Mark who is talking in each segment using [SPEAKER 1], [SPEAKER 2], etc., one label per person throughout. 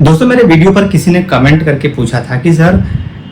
[SPEAKER 1] दोस्तों मेरे वीडियो पर किसी ने कमेंट करके पूछा था कि सर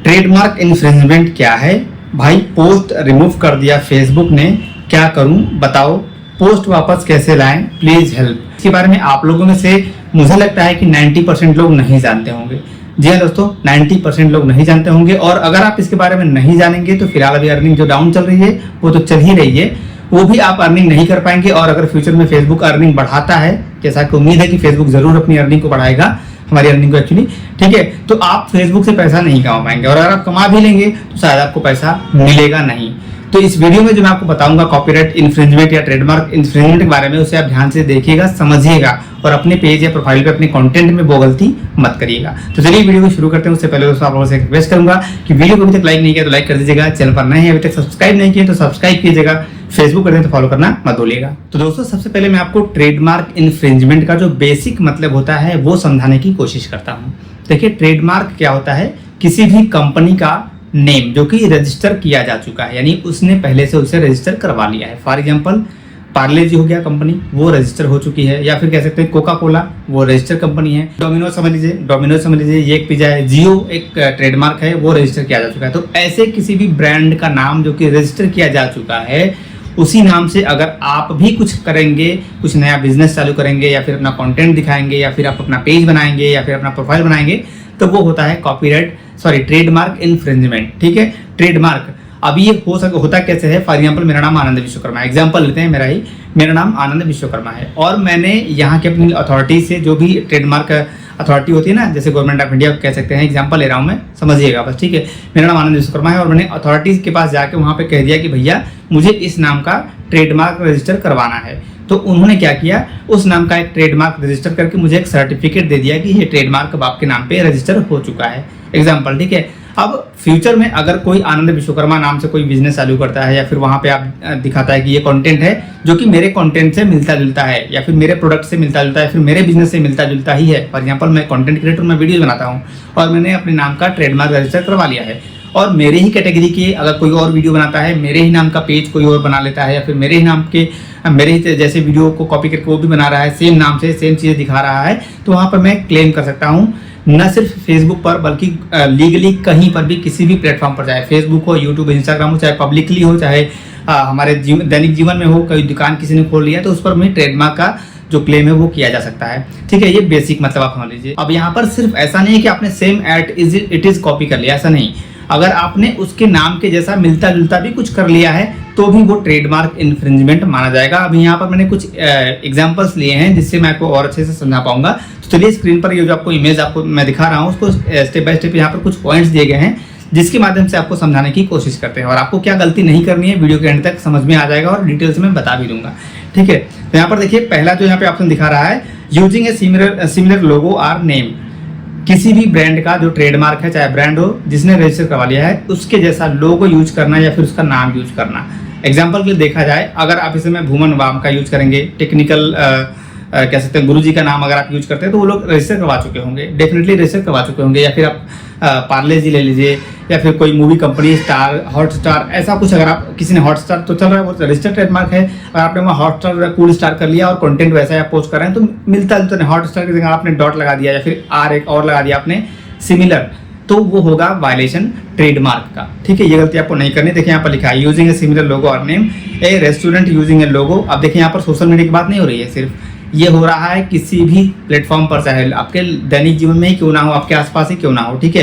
[SPEAKER 1] ट्रेडमार्क इन्फ्रिंजमेंट क्या है भाई, पोस्ट रिमूव कर दिया फेसबुक ने, क्या करूं बताओ, पोस्ट वापस कैसे लाएं, प्लीज हेल्प। इसके बारे में आप लोगों में से मुझे लगता है कि 90% लोग नहीं जानते होंगे। जी हाँ दोस्तों, 90% लोग नहीं जानते होंगे। और अगर आप इसके बारे में नहीं जानेंगे तो फिलहाल अभी अर्निंग जो डाउन चल रही है वो तो चल ही रही है, वो भी आप अर्निंग नहीं कर पाएंगे। और अगर फ्यूचर में फेसबुक अर्निंग बढ़ाता है, जैसा कि उम्मीद है कि फेसबुक जरूर अपनी अर्निंग को बढ़ाएगा, हमारी अर्निंग को एक्चुअली, ठीक है, तो आप फेसबुक से पैसा नहीं कमा पाएंगे। और अगर आप कमा भी लेंगे तो शायद आपको पैसा मिलेगा नहीं। तो इस वीडियो में जो मैं आपको बताऊंगा कॉपीराइट इन्फ्रिंजमेंट या ट्रेडमार्क इन्फ्रिंजमेंट के बारे में, उसे आप ध्यान से देखिएगा, समझिएगा और अपने पेज या प्रोफाइल पे अपने कंटेंट में वो गलती मत करिएगा। तो चलिए वीडियो को शुरू करते हैं। उससे पहले दोस्तों आप लोगों से रिक्वेस्ट करूंगा कि वीडियो को अभी तक लाइक नहीं किया तो लाइक कर दीजिएगा, चैनल पर नए हैं अभी तक सब्सक्राइब नहीं किए तो सब्सक्राइब कीजिएगा, फेसबुक करते हैं तो फॉलो करना मत भूलिएगा। तो दोस्तों सबसे पहले मैं आपको ट्रेडमार्क इन्फ्रिंजमेंट का जो बेसिक मतलब होता है वो समझाने की कोशिश करता हूँ। देखिए ट्रेडमार्क क्या होता है, किसी भी कंपनी का नेम जो कि रजिस्टर किया जा चुका है, यानी उसने पहले से उसे रजिस्टर करवा लिया है। फॉर एग्जांपल पार्ले जी हो गया कंपनी, वो रजिस्टर हो चुकी है, या फिर कह सकते हैं कोका कोला, वो रजिस्टर कंपनी है। डोमिनोज समझ लीजिए, ये एक पिज्जा है। जियो एक ट्रेडमार्क है, वो रजिस्टर किया जा चुका है। तो ऐसे किसी भी ब्रांड का नाम जो कि रजिस्टर किया जा चुका है, उसी नाम से अगर आप भी कुछ करेंगे, कुछ नया बिजनेस चालू करेंगे, या फिर अपना कंटेंट दिखाएंगे, या फिर आप अपना पेज बनाएंगे, या फिर अपना प्रोफाइल बनाएंगे, तो वो होता है ट्रेडमार्क इन्फ्रिंजमेंट। ठीक है, ट्रेडमार्क। अब ये होता कैसे है, फॉर एग्जांपल मेरा नाम आनंद विश्वकर्मा है, एग्जांपल लेते हैं मेरा नाम आनंद विश्वकर्मा है, और मैंने यहाँ के अपनी अथॉरिटी से, जो भी ट्रेडमार्क अथॉरिटी होती है ना, जैसे गवर्नमेंट ऑफ इंडिया कह सकते हैं, एग्जांपल ले रहा हूँ मैं, समझिएगा बस, ठीक है। मेरा नाम आनंद विश्वकर्मा है और मैंने अथॉरिटीज के पास जाके वहाँ पे कह दिया कि भैया मुझे इस नाम का ट्रेडमार्क रजिस्टर करवाना है। तो उन्होंने क्या किया, उस नाम का एक ट्रेडमार्क रजिस्टर करके मुझे एक सर्टिफिकेट दे दिया कि ये ट्रेडमार्क अब आपके नाम पे रजिस्टर हो चुका है, एग्जाम्पल, ठीक है। अब फ्यूचर में अगर कोई आनंद विश्वकर्मा नाम से कोई बिजनेस चालू करता है, या फिर वहां पे आप दिखाता है कि ये कंटेंट है जो कि मेरे कंटेंट से मिलता जुलता है, या फिर मेरे प्रोडक्ट से मिलता जुलता है, फिर मेरे बिजनेस से मिलता जुलता ही है। फॉर एग्जांपल मैं कंटेंट क्रिएटर, मैं वीडियो बनाता हूँ और मैंने अपने नाम का ट्रेडमार्क रजिस्टर करवा लिया है, और मेरे ही कैटेगरी के अगर कोई और वीडियो बनाता है, मेरे ही नाम का पेज कोई और बना लेता है, या फिर मेरे ही नाम के मेरे ही जैसे वीडियो को कॉपी करके वो भी बना रहा है, सेम नाम से सेम चीज़ें दिखा रहा है, तो वहाँ पर मैं क्लेम कर सकता हूँ, न सिर्फ फेसबुक पर बल्कि लीगली कहीं पर भी, किसी भी प्लेटफॉर्म पर, चाहे फेसबुक हो, यूट्यूब, इंस्टाग्राम हो, चाहे पब्लिकली हो, चाहे हमारे दैनिक जीवन में हो, कोई दुकान किसी ने खोल लिया तो उस पर भी ट्रेडमार्क का जो क्लेम है वो किया जा सकता है। ठीक है, ये बेसिक मतलब आप समझ लीजिए। अब यहाँ पर सिर्फ ऐसा नहीं है कि आपने सेम इट इज कॉपी कर लिया, ऐसा नहीं। अगर आपने उसके नाम के जैसा मिलता जुलता भी कुछ कर लिया है तो भी वो ट्रेडमार्क इन्फ्रिंजमेंट माना जाएगा। अभी यहाँ पर मैंने कुछ एग्जांपल्स लिए हैं जिससे मैं आपको और अच्छे से समझा पाऊंगा। तो चलिए स्क्रीन पर ये जो आपको इमेज आपको मैं दिखा रहा हूँ, उसको स्टेप बाय स्टेप यहाँ पर कुछ पॉइंट्स दिए गए हैं जिसके माध्यम से आपको समझाने की कोशिश करते हैं, और आपको क्या गलती नहीं करनी है वीडियो के एंड तक समझ में आ जाएगा और डिटेल्स में बता भी दूंगा। ठीक है, तो यहाँ पर देखिए पहला जो यहाँ पे ऑप्शन दिखा रहा है, using a similar logo or name. किसी भी ब्रांड का जो ट्रेडमार्क है, चाहे ब्रांड हो जिसने रजिस्टर करवा लिया है, उसके जैसा लोगो यूज करना या फिर उसका नाम यूज करना। एग्जाम्पल के लिए देखा जाए, अगर आप इसे में भूमन वाम का यूज करेंगे, टेक्निकल कह सकते हैं गुरुजी का नाम अगर आप यूज करते हैं तो वो लोग रजिस्टर करवा चुके होंगे, डेफिनेटली रजिस्टर करवा चुके होंगे। या फिर आप पार्ले जी ले लीजिए, या फिर कोई मूवी कंपनी, स्टार, हॉटस्टार, ऐसा कुछ, अगर आप किसी ने हॉटस्टार तो चल रहा है, वो रजिस्टर्ड ट्रेडमार्क है। अगर आपने वहाँ हॉटस्टार कूल स्टार कर लिया और कंटेंट वैसा ही आप पोस्ट कर रहे हैं तो मिलता जुलता नहीं, हॉटस्टार की जगह आपने डॉट लगा दिया या फिर आर एक और लगा दिया आपने सिमिलर, तो वो होगा वायलेशन ट्रेडमार्क का। ठीक है, ये गलती आपको नहीं करनी। देखिए यहाँ पर लिखा है यूजिंग ए सिमिलर लोगो और name, a restaurant using a logo. अब देखिए यहाँ पर सोशल मीडिया की बात नहीं हो रही है, सिर्फ ये हो रहा है किसी भी प्लेटफॉर्म पर, चाहे आपके दैनिक जीवन में ही क्यों ना हो, आपके आसपास ही क्यों ना हो। ठीक है,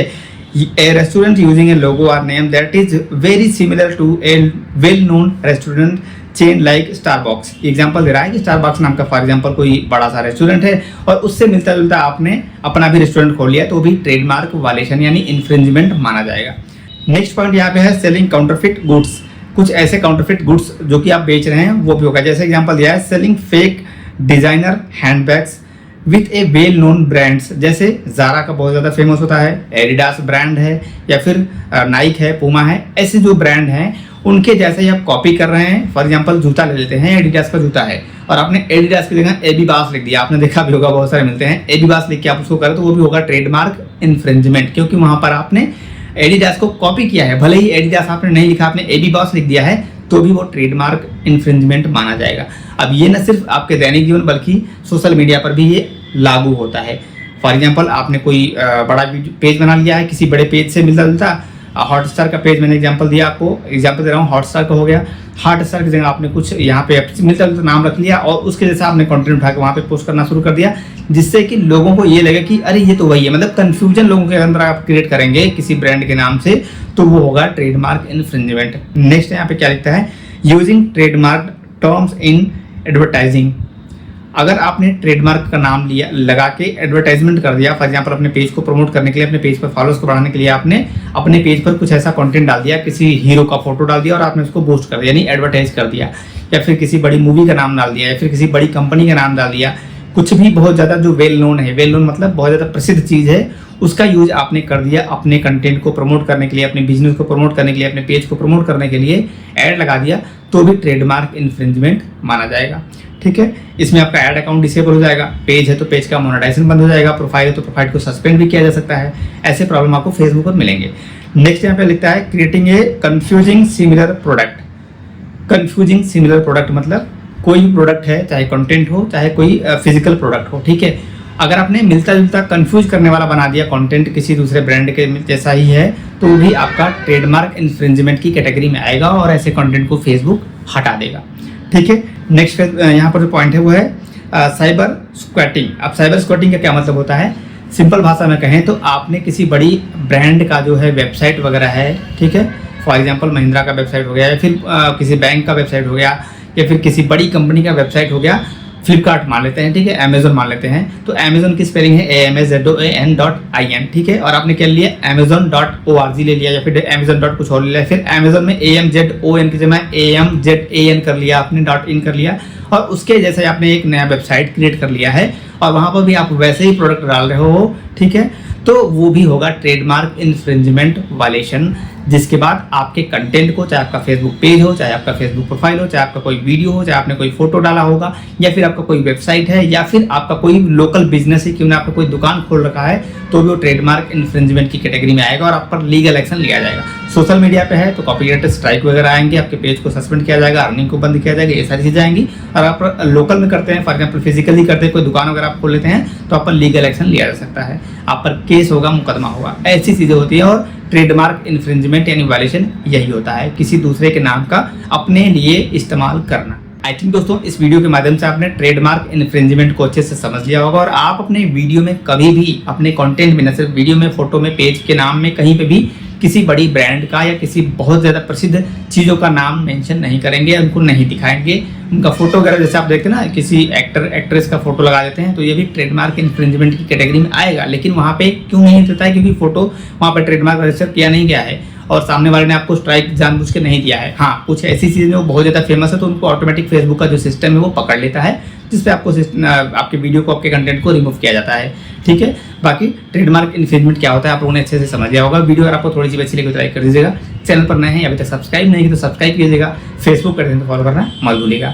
[SPEAKER 1] ए रेस्टोरेंट यूजिंग ए लोगो और name that is very similar to a well known restaurant chain like Starbucks. Example दे रहा है कि स्टारबक्स नाम का फॉर एग्जांपल कोई बड़ा सा रेस्टोरेंट है और उससे मिलता जुलता आपने अपना भी रेस्टोरेंट खोल लिया, तो भी ट्रेडमार्क वायलेशन यानी इन्फ्रिंजमेंट माना जाएगा। नेक्स्ट पॉइंट यहाँ पे है सेलिंग काउंटरफिट गुड्स। कुछ ऐसे काउंटरफिट गुड्स जो कि आप बेच रहे हैं वो भी होगा। जैसे एग्जांपल दिया है, selling fake designer handbags with A well known brands. जैसे जारा का बहुत ज़्यादा फेमस होता है, एडिडास ब्रांड है, या फिर नाइक है, पूमा है, ऐसे जो ब्रांड हैं उनके जैसे ही आप कॉपी कर रहे हैं। फॉर एग्जांपल जूता ले लेते हैं, एडिडास का जूता है और आपने एडिडास की जगह एबीबास लिख दिया, आपने देखा भी होगा बहुत सारे मिलते हैं, एबीबास लिख के आप उसको करें तो वो भी होगा ट्रेडमार्क इन्फ्रिंजमेंट, क्योंकि वहां पर आपने एडिडास को कॉपी किया है। भले ही एडिडास आपने नहीं लिखा, आपने एबीबास लिख दिया है, तो भी वो ट्रेडमार्क इन्फ्रिंजमेंट माना जाएगा। अब ये न सिर्फ आपके दैनिक जीवन बल्कि सोशल मीडिया पर भी ये लागू होता है। फॉर एग्जांपल आपने कोई बड़ा पेज बना लिया है, किसी बड़े पेज से मिलता जुलता हॉटस्टार का पेज मैंने एग्जांपल दिया, आपको एग्जांपल दे रहा हूँ, हॉटस्टार का हो गया। हॉटस्टार की जगह आपने कुछ यहाँ पे मिलता जुलता नाम रख लिया और उसके जैसा आपने कंटेंट उठा के वहाँ पे पोस्ट करना शुरू कर दिया, जिससे कि लोगों को ये लगे कि अरे ये तो वही है, मतलब कंफ्यूजन लोगों के अंदर आप क्रिएट करेंगे किसी ब्रांड के नाम से, तो वो होगा ट्रेडमार्क इन्फ्रिंजमेंट। नेक्स्ट यहाँ पे क्या लिखता है, using trademark terms in advertising. अगर आपने ट्रेडमार्क का नाम लिया लगा के एडवर्टाइजमेंट कर दिया, फॉर एग्जांपल अपने पेज को प्रमोट करने के लिए, अपने पेज पर फॉलोअर्स को बढ़ाने के लिए आपने अपने पेज पर कुछ ऐसा कंटेंट डाल दिया, किसी हीरो का फोटो डाल दिया और आपने उसको बूस्ट कर दिया, यानी एडवर्टाइज कर दिया, या फिर किसी बड़ी मूवी का नाम डाल दिया, या फिर किसी बड़ी कंपनी का नाम डाल दिया, कुछ भी बहुत ज़्यादा जो वेल नोन है, वेल नोन मतलब बहुत ज़्यादा प्रसिद्ध चीज़ है, उसका यूज आपने कर दिया अपने कंटेंट को प्रमोट करने के लिए, अपने बिजनेस को प्रमोट करने के लिए, अपने पेज को प्रमोट करने के लिए ऐड लगा दिया, तो भी ट्रेडमार्क इन्फ्रिंजमेंट माना जाएगा। ठीक है, इसमें आपका ऐड अकाउंट डिसेबल हो जाएगा, पेज है तो पेज का मोनेटाइजेशन बंद हो जाएगा, प्रोफाइल है तो प्रोफाइल को सस्पेंड भी किया जा सकता है। ऐसे प्रॉब्लम आपको फेसबुक पर मिलेंगे। नेक्स्ट यहाँ पे लिखता है creating a confusing similar product. Confusing similar product मतलब कोई भी प्रोडक्ट है, चाहे कंटेंट हो चाहे कोई फिजिकल प्रोडक्ट हो, ठीक है, अगर आपने मिलता जुलता कंफ्यूज करने वाला बना दिया कंटेंट किसी दूसरे ब्रांड के जैसा ही है, तो वो भी आपका ट्रेडमार्क इन्फ्रिंजमेंट की कैटेगरी में आएगा और ऐसे कंटेंट को फेसबुक हटा देगा। ठीक है, नेक्स्ट यहाँ पर जो पॉइंट है वो है साइबर स्क्वैटिंग। अब साइबर स्क्वैटिंग का क्या मतलब होता है, सिंपल भाषा में कहें तो आपने किसी बड़ी ब्रांड का जो है वेबसाइट वगैरह है, ठीक है, फॉर एग्जांपल महिंद्रा का वेबसाइट हो गया, या फिर किसी बैंक का वेबसाइट हो गया, या फिर किसी बड़ी कंपनी का वेबसाइट हो गया, फ्लिपकार्ट मान लेते हैं, ठीक है, अमेजोन मान लेते हैं, तो अमेजोन की स्पेलिंग है AMAZON.IN, ठीक है, और आपने क्या लिया amazon.org ले लिया, या फिर amazon. कुछ और ले लिया, फिर अमेजोन में AMZON की जगह AMZAN कर लिया, आपने .in कर लिया, और उसके जैसे आपने एक नया वेबसाइट क्रिएट कर लिया है और वहाँ पर भी आप वैसे ही प्रोडक्ट डाल रहे हो, ठीक है, तो वो भी होगा ट्रेडमार्क इन्फ्रिंजमेंट वायलेशन, जिसके बाद आपके कंटेंट को, चाहे आपका फेसबुक पेज हो, चाहे आपका फेसबुक प्रोफाइल हो, चाहे आपका कोई वीडियो हो, चाहे आपने कोई फोटो डाला होगा, या फिर आपका कोई वेबसाइट है, या फिर आपका कोई लोकल बिजनेस है, क्यों ना आपका कोई दुकान खोल रखा है, तो भी वो ट्रेडमार्क इन्फ्रिंजमेंट की कैटेगरी में आएगा और आप पर लीगल एक्शन लिया जाएगा। सोशल मीडिया पे है तो कॉपीराइट स्ट्राइक वगैरह आएंगे, आपके पेज को सस्पेंड किया जाएगा, अर्निंग को बंद किया जाएगा, ये सारी चीजें आएंगी। और आप लोकल में करते हैं, फॉर एग्जाम्पल फिजिकली करते हैं, कोई दुकान वगैरह आप खोल लेते हैं, तो आप पर लीगल एक्शन लिया जा सकता है, आप पर केस होगा, मुकदमा होगा, ऐसी चीजें होती है। और ट्रेडमार्क इन्फ्रिंजमेंट यानी वायलेशन यही होता है, किसी दूसरे के नाम का अपने लिए इस्तेमाल करना। आई थिंक दोस्तों इस वीडियो के माध्यम से आपने ट्रेडमार्क इन्फ्रिंजमेंट को अच्छे से समझ लिया होगा, और आप अपने वीडियो में कभी भी अपने कंटेंट में, न सिर्फ वीडियो में, फोटो में, पेज के नाम में, कहीं पे भी किसी बड़ी ब्रांड का या किसी बहुत ज़्यादा प्रसिद्ध चीज़ों का नाम मेंशन नहीं करेंगे, उनको नहीं दिखाएंगे, उनका फोटो वगैरह जैसे आप देखते हैं ना, किसी एक्टर एक्ट्रेस का फोटो लगा देते हैं, तो ये भी ट्रेडमार्क इन्फ्रिंजमेंट की कैटेगरी में आएगा। लेकिन वहाँ पे क्यों नहीं देता है, क्योंकि फोटो वहाँ पर ट्रेडमार्क रजिस्टर किया नहीं गया है और सामने वाले ने आपको स्ट्राइक जानबूझ के नहीं दिया है। हाँ, कुछ ऐसी चीज़ें वो बहुत ज़्यादा फेमस है तो उनको ऑटोमेटिक फेसबुक का जो सिस्टम है वो पकड़ लेता है, जिसपे आपको आपके वीडियो को, आपके कंटेंट को रिमूव किया जाता है। ठीक है, बाकी ट्रेडमार्क इन्फ्रिंजमेंट क्या होता है आप लोगों ने अच्छे से समझ लिया होगा। वीडियो अगर आपको थोड़ी सी अच्छी लगी तो लाइक कर दीजिएगा, चैनल पर नए हैं अभी तक सब्सक्राइब नहीं किया तो सब्सक्राइब कीजिएगा, फेसबुक करते हैं तो फॉलो करना मत भूलिएगा।